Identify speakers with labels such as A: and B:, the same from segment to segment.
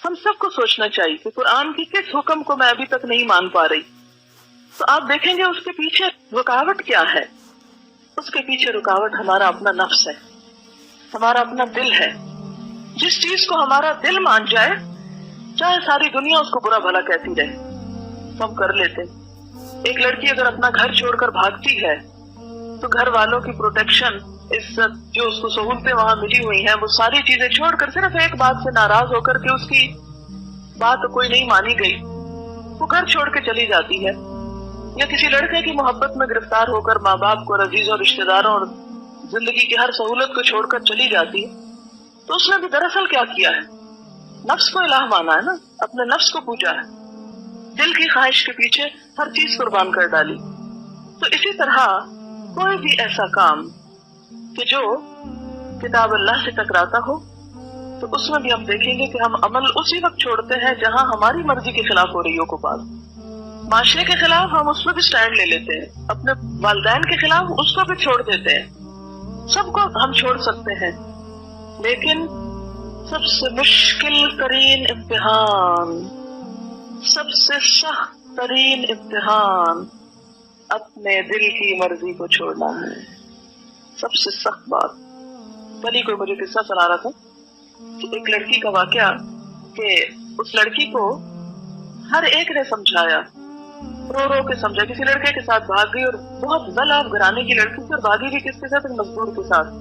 A: ہم سب کو سوچنا چاہیے کہ قرآن کی کس حکم کو میں ابھی تک نہیں مان پا رہی. تو آپ دیکھیں گے اس کے پیچھے رکاوٹ کیا ہے. اس کے پیچھے رکاوٹ ہمارا اپنا نفس ہے، ہمارا اپنا دل ہے. جس چیز کو ہمارا دل مان جائے، چاہے ساری دنیا اس کو برا بھلا کہتی رہے، ہم کر لیتے. ایک لڑکی اگر اپنا گھر چھوڑ کر بھاگتی ہے تو گھر والوں کی پروٹیکشن، عزت، جو اس کو سہولتیں وہاں ملی ہوئی ہیں، وہ ساری چیزیں چھوڑ کر صرف ایک بات سے ناراض ہو کر کے اس کی بات کوئی نہیں مانی گئی، وہ گھر چھوڑ کے چلی جاتی ہے. یا کسی لڑکے کی محبت میں گرفتار ہو کر ماں باپ کو اور عزیزوں اور رشتہ داروں اور زندگی کی ہر سہولت کو چھوڑ کر چلی جاتی ہے. تو اس نے بھی دراصل کیا کیا ہے؟ نفس کو الہ مانا ہے نا، اپنے نفس کو پوجا ہے، دل کی خواہش کے پیچھے ہر چیز قربان کر ڈالی. تو اسی طرح کوئی بھی ایسا کام کہ جو کتاب اللہ سے ٹکراتا ہو، تو اس میں بھی ہم دیکھیں گے کہ ہم عمل اسی وقت چھوڑتے ہیں جہاں ہماری مرضی کے خلاف ہو رہی ہو. کو پاس معاشرے کے خلاف ہم اس کو بھی سٹینڈ لے لیتے ہیں، اپنے والدین کے خلاف اس کو بھی چھوڑ دیتے ہیں. سب کو ہم چھوڑ سکتے ہیں، لیکن سب سے مشکل ترین امتحان، سب سے سخت ترین امتحان اپنے دل کی مرضی کو چھوڑنا ہے. سب سے سخت بات. کل ہی کوئی مجھے قصہ سنا رہا تھا کہ ایک لڑکی کا واقعہ، کہ اس لڑکی کو ہر ایک نے سمجھایا، رو رو کے سمجھا. کسی لڑکے کے ساتھ بھاگ گئی، اور بہت ذلاب گھرانے کی لڑکی تھی، اور بھاگی بھی کس کے ساتھ؟ ایک مزدور کے ساتھ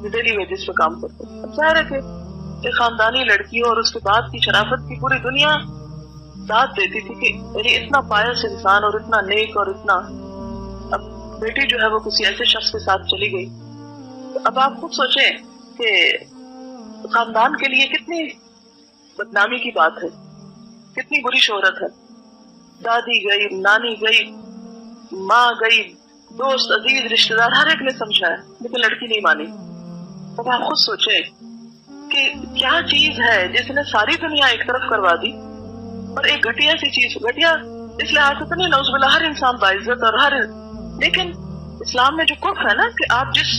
A: جو ڈیلی ویجز پہ کام کرتے. اب ظاہر ہے کہ ایک خاندانی لڑکی ہو، اور اس کے بعد کی شرافت کی پوری دنیا داد دیتی تھی کہ یعنی اتنا پائس انسان اور اتنا نیک اور اتنا. اب بیٹی جو ہے وہ کسی ایسے شخص کے ساتھ چلی گئی. تو اب آپ خود سوچیں کہ خاندان کے لیے کتنی بدنامی کی بات ہے، کتنی بری شہرت ہے. دادی گئی، نانی گئی، ماں گئی، دوست، عزیز، رشتہ دار، ہر ایک نے سمجھایا، لیکن لڑکی نہیں مانی. اب آپ خود سوچیں کہ کیا چیز ہے جس نے ساری دنیا ایک طرف کروا دی، اور ایک گھٹیا سی چیز. گھٹیا اس لحاظ سے تو نہیں، نعوذ باللہ، ہر انسان باعزت اور لیکن اسلام میں جو کف ہے نا کہ آپ جس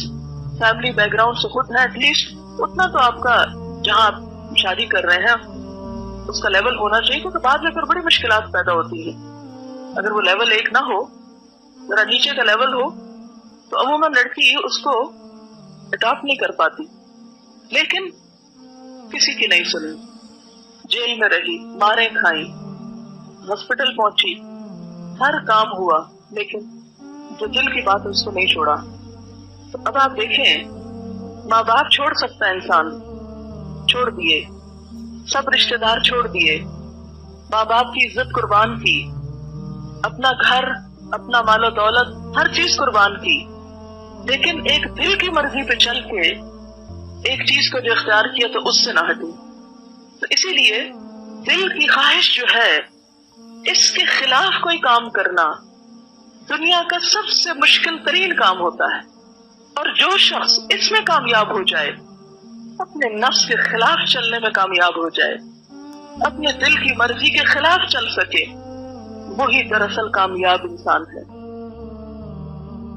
A: فیملی بیک گراؤنڈ سے خود ہیں، ایٹ لیسٹ اتنا تو آپ کا جہاں آپ شادی کر رہے ہیں اس کا لیول ہونا چاہیے، کیونکہ بعد میں پھر بڑی مشکلات پیدا ہوتی ہیں. اگر وہ لیول ایک نہ ہو، ذرا نیچے کا لیول ہو، تو عموماً لڑکی اس کو اڈاپٹ نہیں کر پاتی. لیکن کسی کی نہیں سنی، جیل میں رہی، ماریں کھائیں، ہاسپٹل پہنچی، ہر کام ہوا، لیکن جو دل کی بات ہے اس کو نہیں چھوڑا. تو اب آپ دیکھیں، ماں باپ چھوڑ سکتا ہے انسان، چھوڑ دیے. سب رشتہ دار چھوڑ دیے، ماں باپ کی عزت قربان کی، اپنا گھر، اپنا مال و دولت، ہر چیز قربان کی، لیکن ایک دل کی مرضی پہ چل کے ایک چیز کو جو اختیار کیا تو اس سے نہ ہٹی. تو اسی لیے دل کی خواہش جو ہے، اس کے خلاف کوئی کام کرنا دنیا کا سب سے مشکل ترین کام ہوتا ہے. اور جو شخص اس میں کامیاب ہو جائے، اپنے نفس کے خلاف چلنے میں کامیاب ہو جائے، اپنے دل کی مرضی کے خلاف چل سکے، وہی دراصل کامیاب انسان ہے.